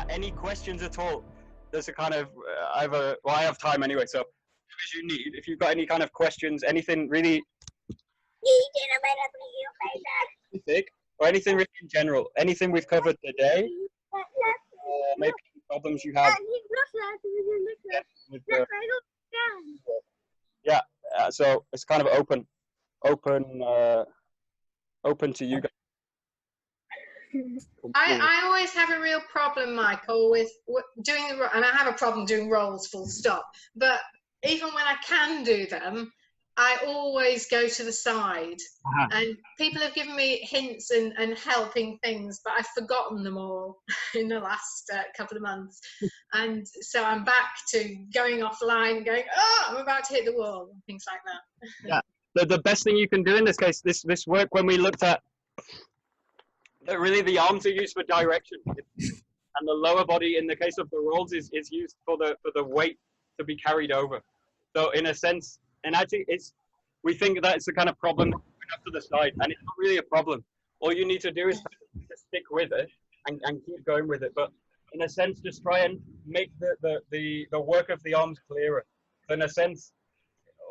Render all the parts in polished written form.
any questions at all? There's a kind of, well, I have time anyway, so as you need, if you've got any kind of questions, anything really specific, or anything really in general, anything we've covered today, maybe problems you have with the, yeah, so it's kind of open to you guys. I always have a real problem, Michael, with doing the, and I have a problem doing rolls full stop, but even when I can do them, I always go to the side. And people have given me hints and helping things, but I've forgotten them all in the last couple of months. And so I'm back to going offline, going, oh, I'm about to hit the wall, and things like that. Yeah, the best thing you can do in this case, this work, when we looked at, really the arms are used for direction, and the lower body in the case of the rolls is used for the weight to be carried over. So in a sense, and actually we think that it's a kind of problem to the side, and it's not really a problem. All you need to do is just stick with it and keep going with it. But in a sense, just try and make the work of the arms clearer. So in a sense,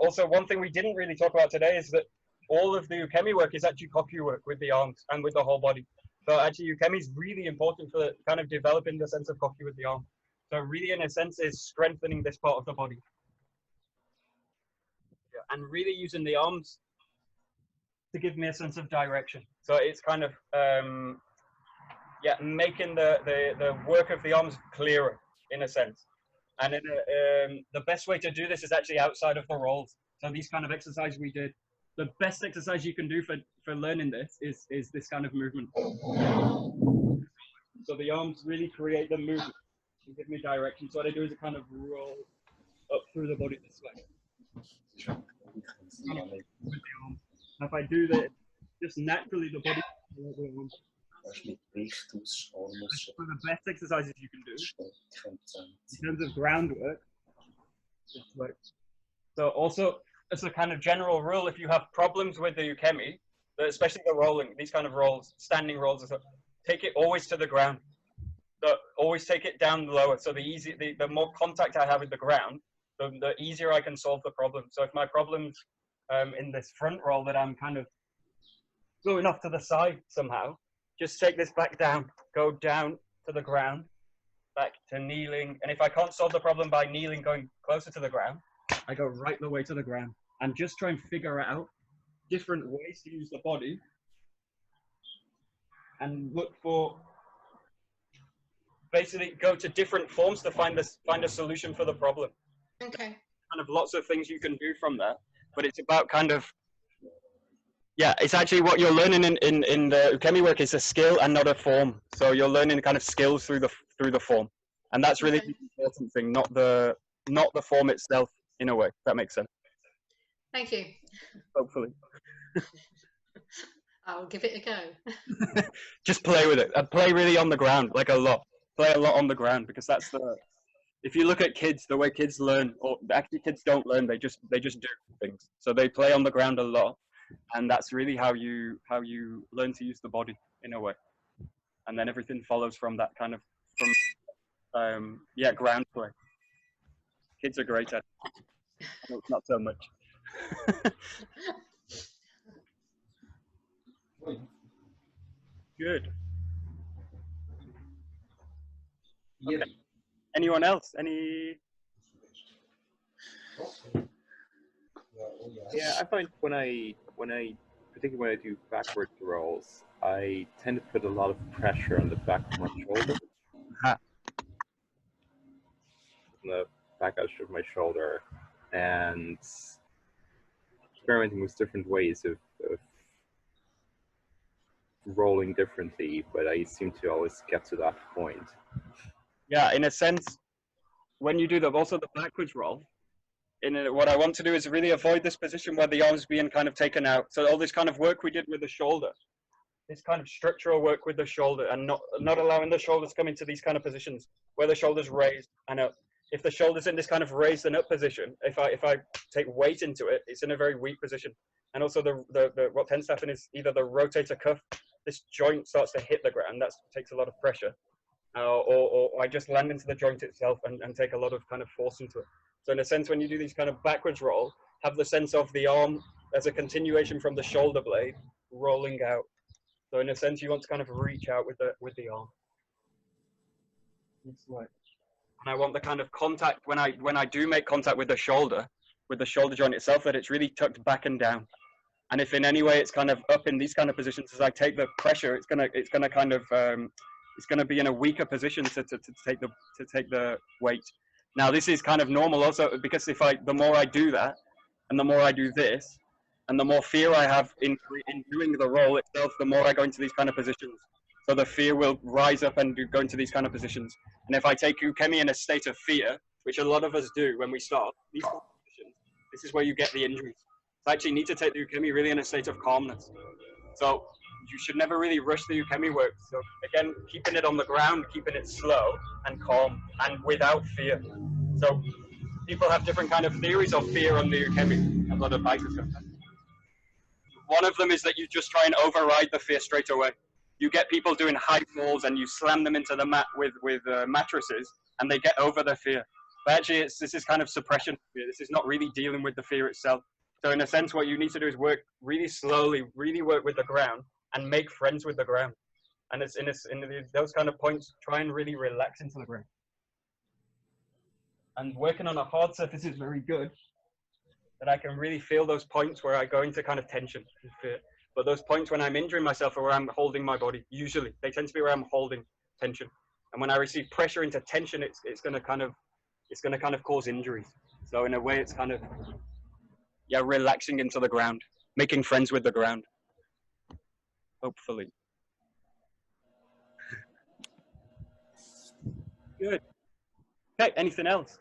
also one thing we didn't really talk about today is that all of the Ukemi work is actually Kokyu work with the arms and with the whole body. So actually Ukemi is really important for kind of developing the sense of Kokyu with the arm. So really in a sense is strengthening this part of the body. Yeah, and really using the arms to give me a sense of direction. So it's kind of, yeah, making the work of the arms clearer in a sense. And the best way to do this is actually outside of the rolls. So these kind of exercises we did, the best exercise you can do for learning this is this kind of movement. So the arms really create the movement and give me direction. So what I do is I kind of roll up through the body this way. If I do that, just naturally the body. That's one of the best exercises you can do in terms of groundwork. So also, as a kind of general rule, if you have problems with the Ukemi, especially the rolling, these kind of rolls, standing rolls, and stuff, take it always to the ground. So always take it down lower. So the more contact I have with the ground, the easier I can solve the problem. So if my problem's in this front roll that I'm kind of going off to the side somehow, just take this back down, go down to the ground, back to kneeling. And if I can't solve the problem by kneeling, going closer to the ground, I go right the way to the ground and just try and figure out different ways to use the body and look for, basically go to different forms to find a solution for the problem. Okay. Kind of lots of things you can do from there, but it's about kind of, yeah, it's actually what you're learning in the Ukemi work is a skill and not a form. So you're learning kind of skills through the form, and that's really the important thing, not the form itself, in a way. If that makes sense. Thank you. Hopefully. I'll give it a go. Just play with it. And play really on the ground, like a lot. Play a lot on the ground, because that's if you look at kids, the way kids learn, or actually kids don't learn, they just do things. So they play on the ground a lot, and that's really how you learn to use the body in a way. And then everything follows from that kind of ground play. Kids are great at it. Not so much. Good. Okay. Anyone else? Any? Yeah, I find when I particularly when I do backwards rolls, I tend to put a lot of pressure on the back of my shoulder. The back edge of my shoulder, and experimenting with different ways of rolling differently, but I seem to always get to that point. Yeah, in a sense, when you do also the backwards roll, what I want to do is really avoid this position where the arm's being kind of taken out. So all this kind of work we did with the shoulder, this kind of structural work with the shoulder, and not allowing the shoulders come into these kind of positions where the shoulder's raised and up. If the shoulder's in this kind of raised and up position, if I take weight into it, it's in a very weak position. And also what tends to happen is either the rotator cuff, this joint starts to hit the ground, that takes a lot of pressure. or I just land into the joint itself and take a lot of kind of force into it. So in a sense, when you do these kind of backwards roll, have the sense of the arm as a continuation from the shoulder blade rolling out. So in a sense, you want to kind of reach out with the arm. And I want the kind of contact when I do make contact with the shoulder joint itself, that it's really tucked back and down. And if in any way it's kind of up in these kind of positions, as I take the pressure, it's gonna kind of it's gonna be in a weaker position to take the weight. Now this is kind of normal also, because the more I do that, and the more I do this, and the more fear I have in doing the roll itself, the more I go into these kind of positions. So the fear will rise up and go into these kind of positions. And if I take Ukemi in a state of fear, which a lot of us do when we start these kind of positions, this is where you get the injuries. So I actually need to take the Ukemi really in a state of calmness. So you should never really rush the Ukemi work. So again, keeping it on the ground, keeping it slow and calm and without fear. So people have different kind of theories of fear on the Ukemi. A lot of fighters have that. One of them is that you just try and override the fear straight away. You get people doing high falls and you slam them into the mat with mattresses, and they get over the fear. But actually, this is kind of suppression fear. This is not really dealing with the fear itself. So in a sense, what you need to do is work really slowly, really work with the ground and make friends with the ground. And it's in those kind of points, try and really relax into the ground. And working on a hard surface is very good, that I can really feel those points where I go into kind of tension and fear. But those points when I'm injuring myself or where I'm holding my body, usually they tend to be where I'm holding tension. And when I receive pressure into tension, it's going to kind of cause injuries. So in a way, it's kind of, yeah, relaxing into the ground, making friends with the ground, hopefully. Good. Okay, anything else?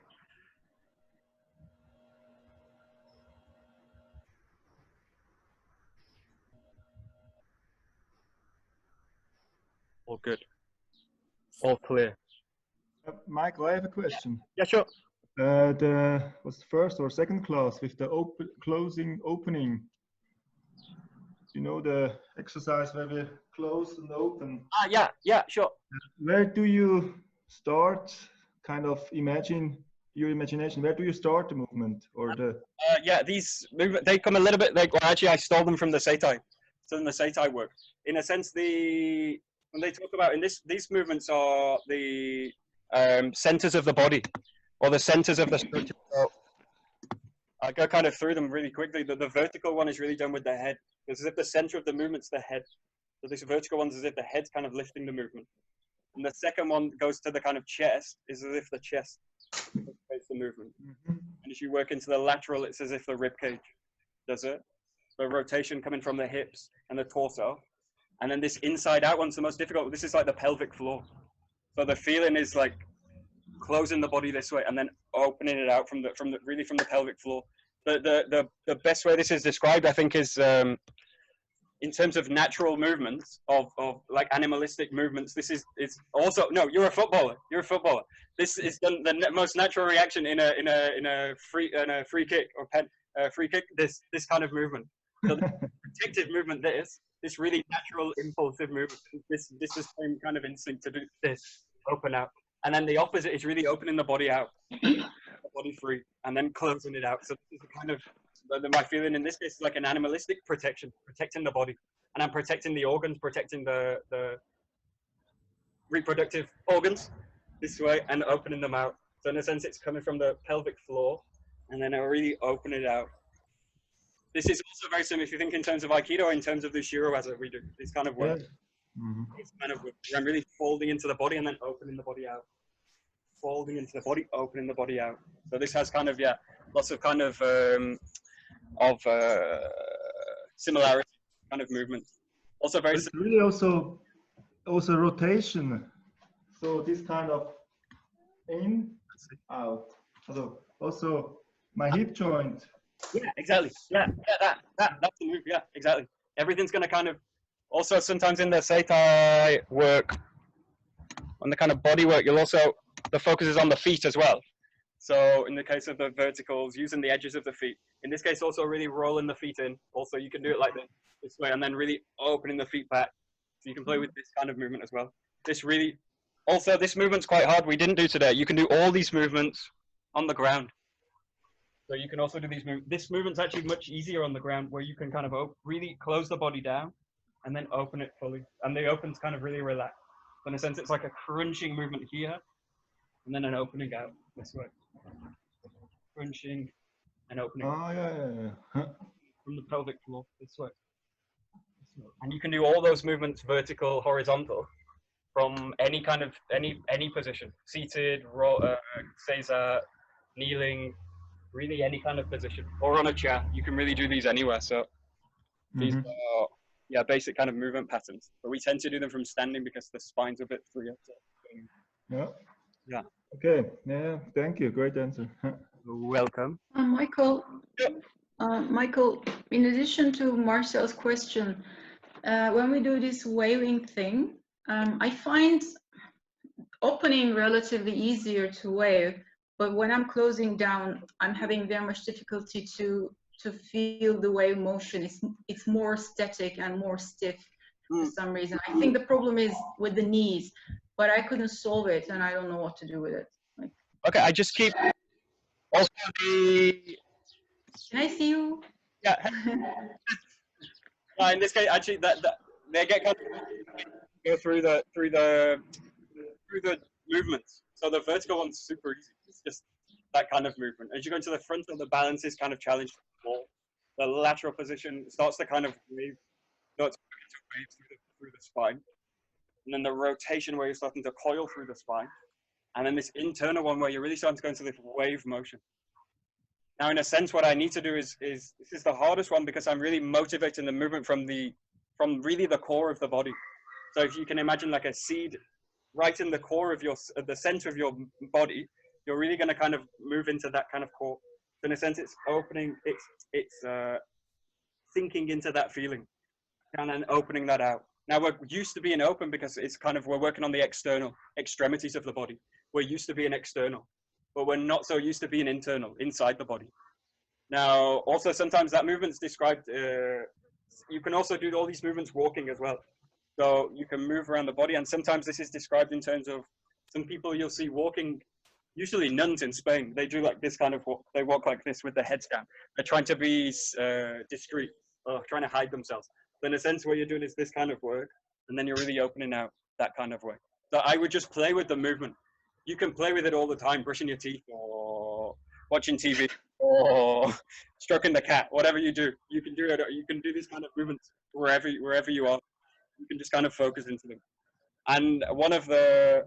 All good. All clear. Michael, I have a question. Yeah, sure. Was the first or second class with the opening? You know, the exercise where we close and open. Yeah, sure. Where do you start? Kind of imagine your imagination. Where do you start the movement or the? Yeah, these movements, they come a little bit like. Well, actually, I stole them from the Seitai. So in the Seitai work, in a sense, when they talk about these movements are the centers of the body, or the centers of the structure. So I go kind of through them really quickly. The vertical one is really done with the head. It's as if the center of the movement's the head. So this vertical one's as if the head's kind of lifting the movement. And the second one goes to the kind of chest, is as if the chest makes the movement. Mm-hmm. And as you work into the lateral, it's as if the rib cage does it. The rotation coming from the hips and the torso. And then this inside out one's the most difficult. This is like the pelvic floor. So the feeling is like closing the body this way and then opening it out from the pelvic floor. The best way this is described, I think, is in terms of natural movements of like animalistic movements. This is also no. You're a footballer. This is the most natural reaction in a free kick or free kick. This kind of movement. So the protective movement. This really natural impulsive movement. This is some kind of instinct to do this. Open out. And then the opposite is really opening the body out, the body free, and then closing it out. So this is kind of my feeling in this case is like an animalistic protection, protecting the body, and I'm protecting the organs, protecting the reproductive organs this way, and opening them out. So in a sense, it's coming from the pelvic floor, and then I really open it out. This is also very similar if you think in terms of Aikido or in terms of the Shirowaza we do. This kind of work. Mm-hmm. It's kind of where I'm really folding into the body and then opening the body out. Folding into the body, opening the body out. So this has kind of, yeah, lots of kind of similarity kind of movement. Also very It's really also rotation. So this kind of in, out. Also my hip joint. Yeah, exactly. Yeah, that's the move. Yeah, exactly. Everything's gonna kind of. Also, sometimes in the Seitai work, on the kind of body work, the focus is on the feet as well. So in the case of the verticals, using the edges of the feet. In this case, also really rolling the feet in. Also, you can do it like this way, and then really opening the feet back. So you can play with this kind of movement as well. This really Also, this movement's quite hard. We didn't do today. You can do all these movements on the ground. So you can also do these movements. This movement's actually much easier on the ground, where you can kind of really close the body down and then open it fully. And the open's kind of really relaxed. So in a sense, it's like a crunching movement here and then an opening out this way. Crunching and opening. Oh, yeah. From the pelvic floor this way. And you can do all those movements vertical, horizontal, from any kind of any position, seated, Caesar, kneeling, really any kind of position, or on a chair. You can really do these anywhere. So these are basic kind of movement patterns, but we tend to do them from standing because the spine's a bit freer. Yeah. Okay. Yeah. Thank you. Great answer. Welcome. Michael. Yep. Michael, in addition to Marcel's question, when we do this waving thing, I find opening relatively easier to wave, but when I'm closing down, I'm having very much difficulty to feel the wave motion. It's more static and more stiff for some reason. I think the problem is with the knees, but I couldn't solve it, and I don't know what to do with it. Like, Okay, I just keep also the. Can I see you? Yeah. In this case, actually, that they get kind of go through the movements. So the vertical one's super easy. It's just that kind of movement. As you go into the front, the balance is kind of challenged more. The lateral position starts to kind of wave, starts to wave through the spine, and then the rotation where you're starting to coil through the spine, and then this internal one where you're really starting to go into this wave motion. Now, in a sense, what I need to do is this is the hardest one because I'm really motivating the movement from really the core of the body. So if you can imagine like a seed right in the core of the center of your body, you're really going to kind of move into that kind of core. So in a sense, it's opening, it's sinking into that feeling and then opening that out. Now we're used to being open because it's kind of, we're working on the external extremities of the body. We're used to being external, but we're not so used to being internal, inside the body. Now, also sometimes that movement's described, you can also do all these movements walking as well. So you can move around the body, and sometimes this is described in terms of some people you'll see walking, usually nuns in Spain, they do like this kind of walk, they walk like this with their heads down. They're trying to be discreet, or trying to hide themselves. So in a sense, what you're doing is this kind of work, and then you're really opening out that kind of way. So I would just play with the movement. You can play with it all the time, brushing your teeth, or watching TV, or stroking the cat, whatever you do. You can do it, you can do these kind of movements wherever you are. You can just kind of focus into them. And one of the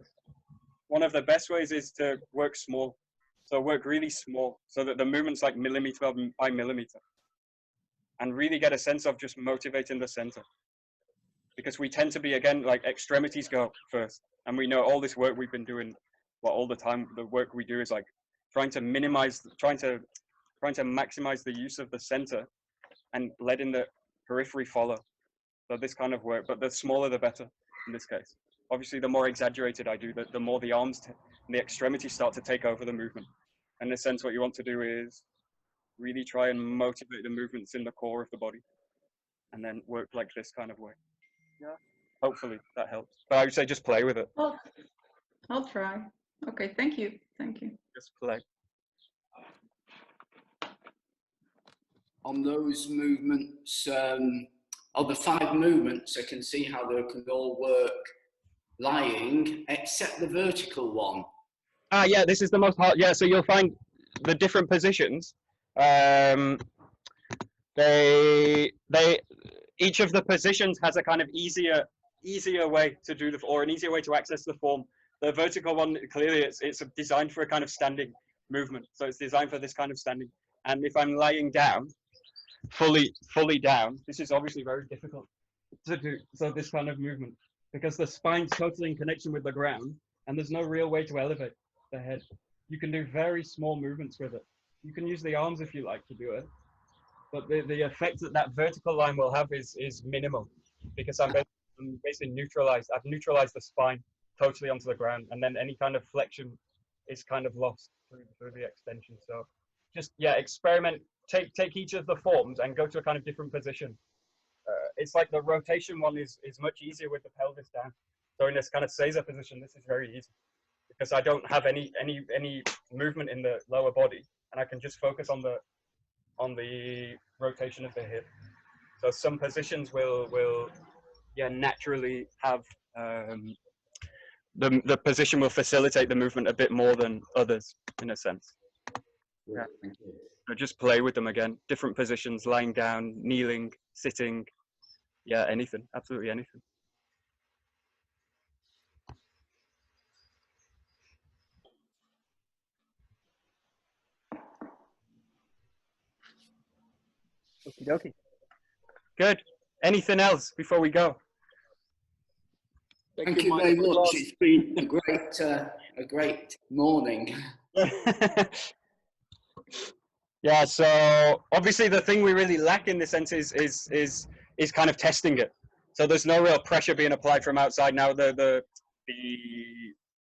best ways is to work small. So work really small so that the movement's like millimeter by millimeter. And really get a sense of just motivating the center. Because we tend to be, again, like extremities go first. And we know all this work we've been doing, well, all the time, the work we do is like trying to maximize the use of the center and letting the periphery follow. So this kind of work, but the smaller the better in this case. Obviously, the more exaggerated I do, the more the arms and the extremities start to take over the movement. In a sense, what you want to do is really try and motivate the movements in the core of the body, and then work like this kind of way. Yeah. Hopefully that helps. But I would say just play with it. Well, I'll try. Okay, thank you. Thank you. Just play. On those movements, of the 5 movements, I can see how they can all work lying, except the vertical one. Yeah, this is the most hard. Yeah, so you'll find the different positions. Each of the positions has a kind of easier way to do or an easier way to access the form. The vertical one, clearly, it's designed for a kind of standing movement. So it's designed for this kind of standing. And if I'm lying down, fully down, this is obviously very difficult to do. So this kind of movement, because the spine's totally in connection with the ground, and there's no real way to elevate the head. You can do very small movements with it. You can use the arms if you like to do it, but the effect that vertical line will have is minimal, because I'm basically neutralized. I've neutralized the spine totally onto the ground, and then any kind of flexion is kind of lost through the extension. So just, yeah, experiment, take each of the forms and go to a kind of different position. It's like the rotation one is much easier with the pelvis down. So in this kind of Seiza position, this is very easy because I don't have any movement in the lower body, and I can just focus on the rotation of the hip. So some positions will naturally have the position will facilitate the movement a bit more than others in a sense. Yeah. Thank you. So just play with them again. Different positions, lying down, kneeling, sitting. Yeah, anything, absolutely anything. Okie dokie. Good. Anything else before we go? Thank you very much. It's been a great morning. Yeah, so obviously the thing we really lack in this sense is kind of testing it. So there's no real pressure being applied from outside. Now the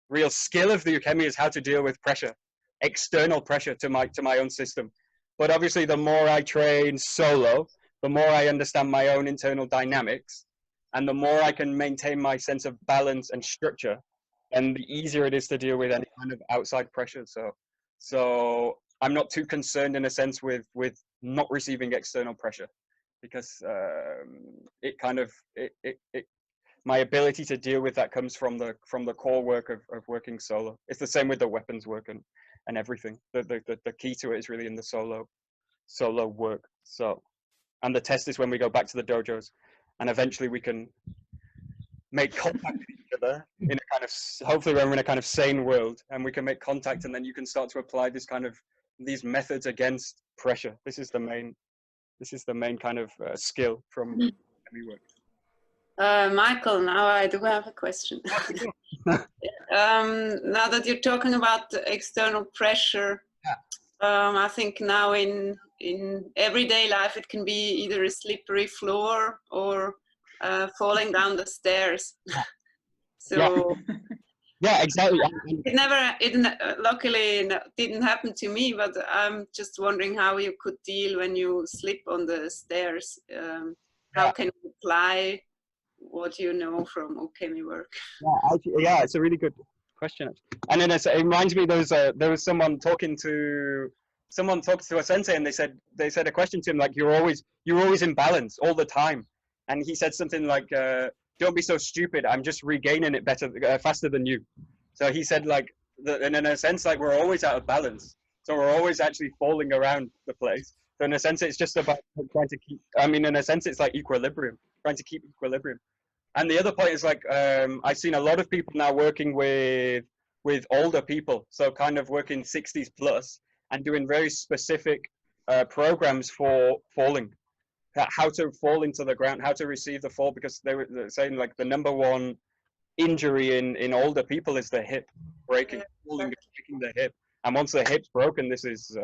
real skill of the Ukemi is how to deal with pressure, external pressure to my own system. But obviously the more I train solo, the more I understand my own internal dynamics, and the more I can maintain my sense of balance and structure, and the easier it is to deal with any kind of outside pressure. So I'm not too concerned in a sense with not receiving external pressure, because my ability to deal with that comes from the core work of working solo. It's the same with the weapons work and everything. The key to it is really in the solo work. So, and the test is when we go back to the dojos, and eventually we can make contact with each other in a kind of, hopefully we're in a kind of sane world, and we can make contact, and then you can start to apply these methods against pressure. This is the main kind of skill from heavy work. Michael, now I do have a question. Now that you're talking about external pressure, I think now in everyday life it can be either a slippery floor or falling down the stairs. So yeah, exactly. Luckily didn't happen to me, but I'm just wondering how you could deal when you slip on the stairs. How can you apply what you know from Ukemi work? Yeah, it's a really good question. And then it reminds me, there was someone talking to a sensei, and they said a question to him like, you're always in balance all the time, and he said something like, don't be so stupid, I'm just regaining it faster than you. So he said like, and in a sense, like, we're always out of balance, so we're always actually falling around the place. So in a sense, it's just about trying to keep, in a sense, it's like equilibrium, trying to keep equilibrium. And the other point is like, I've seen a lot of people now working with older people, so kind of working 60s plus, and doing very specific programs for falling, how to fall into the ground, how to receive the fall, because they're saying like the #1 injury in older people is the hip breaking, falling, breaking the hip. And once the hip's broken, this is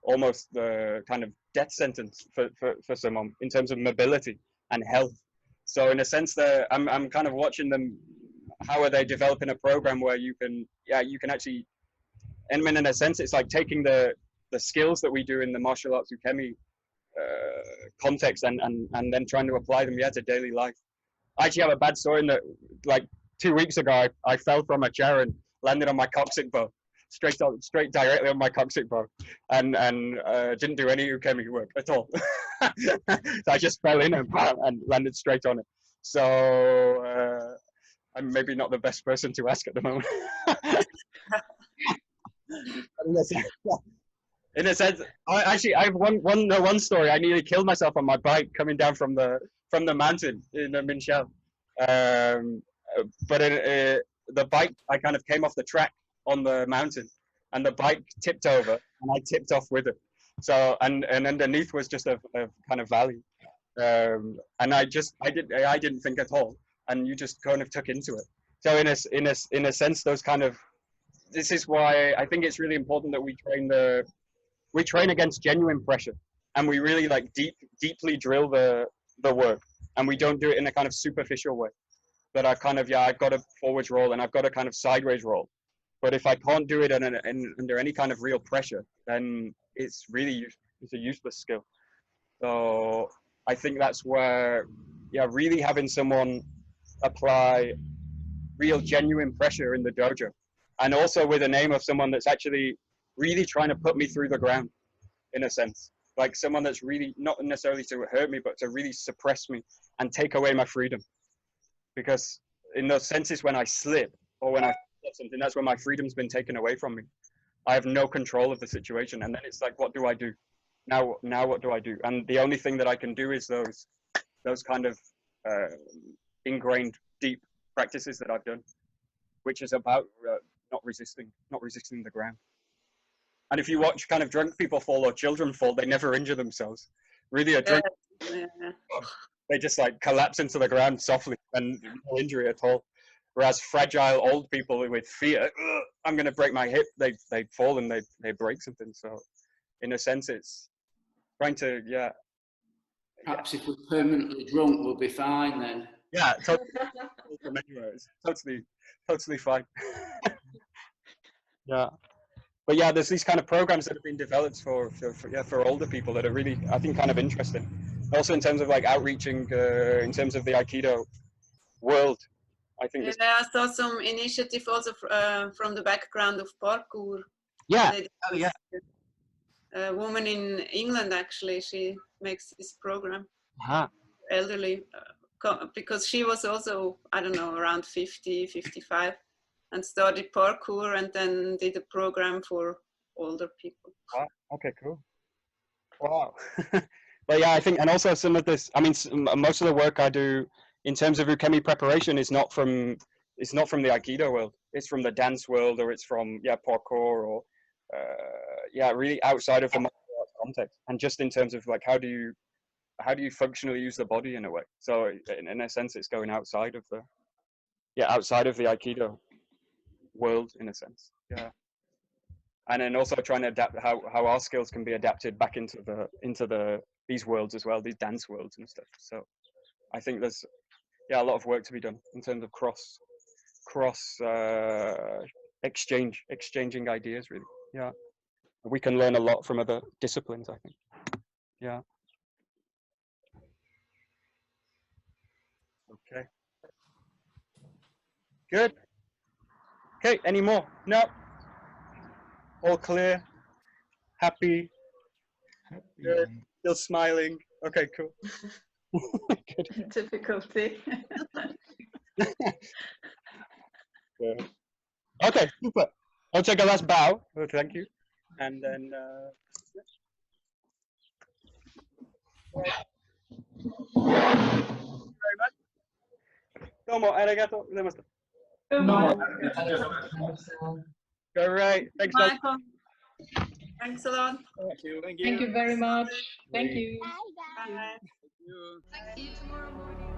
almost the kind of death sentence for someone in terms of mobility and health. So in a sense, I'm kind of watching them. How are they developing a program where you can actually, and in a sense, it's like taking the skills that we do in the martial arts Ukemi context and then trying to apply them to daily life. I actually have a bad story in that, like 2 weeks ago, I fell from a chair and landed on my coccyx bone, straight directly on my coccyx bone, and didn't do any Ukemi work at all. So I just fell in and landed straight on it. So I'm maybe not the best person to ask at the moment. In a sense, I have one story. I nearly killed myself on my bike coming down from the mountain in Minshao. But the bike, I kind of came off the track on the mountain, and the bike tipped over, and I tipped off with it. So and underneath was just a kind of valley, and I didn't think at all, and you just kind of took into it. So in a sense, those kind of, this is why I think it's really important that we train against genuine pressure, and we really like deeply drill the work, and we don't do it in a kind of superficial way. That I've got a forwards roll and I've got a kind of sideways roll, but if I can't do it under any kind of real pressure, then it's a useless skill. So I think that's where, really having someone apply real genuine pressure in the dojo, and also with a name of someone that's actually really trying to put me through the ground, in a sense, like someone that's really not necessarily to hurt me, but to really suppress me and take away my freedom. Because in those senses, when I slip or when I slip something, that's when my freedom's been taken away from me. I have no control of the situation, and then it's like, what do I do now? What do I do? And the only thing that I can do is those kind of ingrained, deep practices that I've done, which is about not resisting the ground. And if you watch kind of drunk people fall or children fall, they never injure themselves. Really, a drunk, they just like collapse into the ground softly and no injury at all. Whereas fragile old people with fear, I'm going to break my hip, they fall and they break something. So in a sense, it's trying to, yeah. Perhaps if we're permanently drunk, we'll be fine then. Yeah, totally. From anywhere. It's totally fine. Yeah. But yeah, there's these kind of programs that have been developed for older people that are really, I think, kind of interesting. Also in terms of like outreaching, in terms of the Aikido world, I think. Yeah, I saw some initiative also from the background of parkour. Yeah. Oh, yeah. A woman in England, actually, she makes this program. Elderly, because she was also, I don't know, around 50, 55. And started parkour and then did a program for older people. Wow. Okay, cool. Wow. But yeah, I think, and also some of this, I mean, most of the work I do in terms of Ukemi preparation is not from the Aikido world. It's from the dance world, or it's from, parkour, or, really outside of the martial arts context. And just in terms of like, how do you functionally use the body in a way? So in a sense, it's going outside of the Aikido world, in a sense. Yeah. And then also trying to adapt how our skills can be adapted back into these worlds as well, these dance worlds and stuff. So I think there's a lot of work to be done in terms of cross exchanging ideas, really. Yeah. We can learn a lot from other disciplines, I think. Yeah. Okay. Good. Okay, any more? No. All clear. Happy. Good. Still smiling. Okay, cool. Good. Difficulty. Good. Okay, super. I'll take a last bow. Oh, thank you. And then very much. Domo arigato gozaimasu. All right. Thanks, Michael. Thanks a lot. Thank you. Thank you very much. Thank you. Bye. Thank you tomorrow morning.